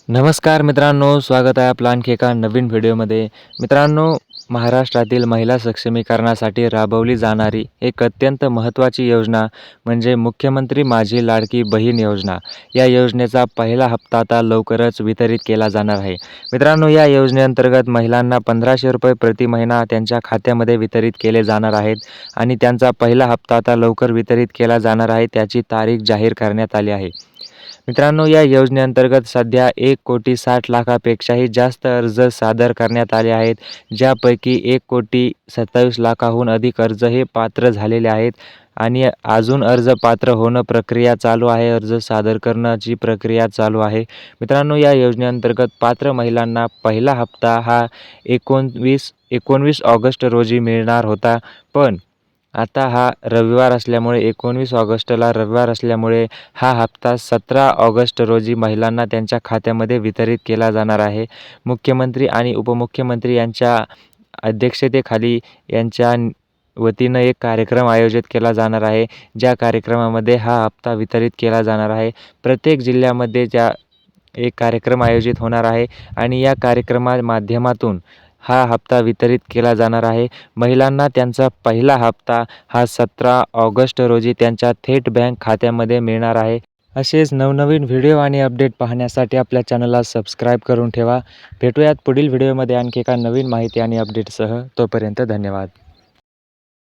नमस्कार मित्रांनो, स्वागत आहे आपलं आणखी एका नवीन व्हिडिओमध्ये. मित्रांनो, महाराष्ट्रातील महिला सक्षमीकरणासाठी राबवली जाणारी एक अत्यंत महत्त्वाची योजना म्हणजे मुख्यमंत्री माझी लाडकी बहीण योजना. या योजनेचा पहिला हप्ता आता लवकरच वितरित केला जाणार आहे. मित्रांनो, या योजनेअंतर्गत महिलांना ₹1500 प्रति महिना त्यांच्या खात्यामध्ये वितरित केले जाणार आहेत आणि त्यांचा पहिला हप्ता आता लवकर वितरित केला जाणार आहे. त्याची तारीख जाहीर करण्यात आली आहे. मित्रांनो, या योजनेअंतर्गत सध्या 1,60,00,000पेक्षाही जास्त अर्ज सादर करण्यात आले आहेत. ज्यापैकी 1,27,00,000हून अधिक अर्ज हे पात्र झालेले आहेत आणि अजून अर्ज पात्र होणं प्रक्रिया चालू आहे. अर्ज सादर करण्याची प्रक्रिया चालू आहे. मित्रांनो, या योजनेअंतर्गत पात्र महिलांना पहिला हप्ता हा 19 ऑगस्ट रोजी मिळणार होता. पण आता हा रविवार असल्यामुळे 19 ऑगस्टला रविवार असल्यामुळे हा हप्ता 17 ऑगस्ट रोजी महिलांना त्यांच्या खात्यामध्ये वितरित केला जाणार आहे. मुख्यमंत्री आणि उपमुख्यमंत्री यांच्या अध्यक्षतेखाली यांच्या वतीनं एक कार्यक्रम आयोजित केला जाणार आहे. ज्या कार्यक्रमामध्ये हा हप्ता वितरित केला जाणार आहे. प्रत्येक जिल्ह्यामध्ये एक कार्यक्रम आयोजित होणार आहे आणि या माध्यमातून हा हप्ता वितरित केला जाणार आहे. महिलांना त्यांचा पहिला हप्ता हा 17 ऑगस्ट रोजी त्यांच्या थेट बँक खात्यामध्ये मिळणार आहे. असेच नवनवीन व्हिडिओ आणि अपडेट पाहण्यासाठी आपल्या चॅनलला सबस्क्राईब करून ठेवा. भेटूयात पुढील व्हिडिओमध्ये आणखी एका नवीन माहिती आणि अपडेटसह. तोपर्यंत धन्यवाद.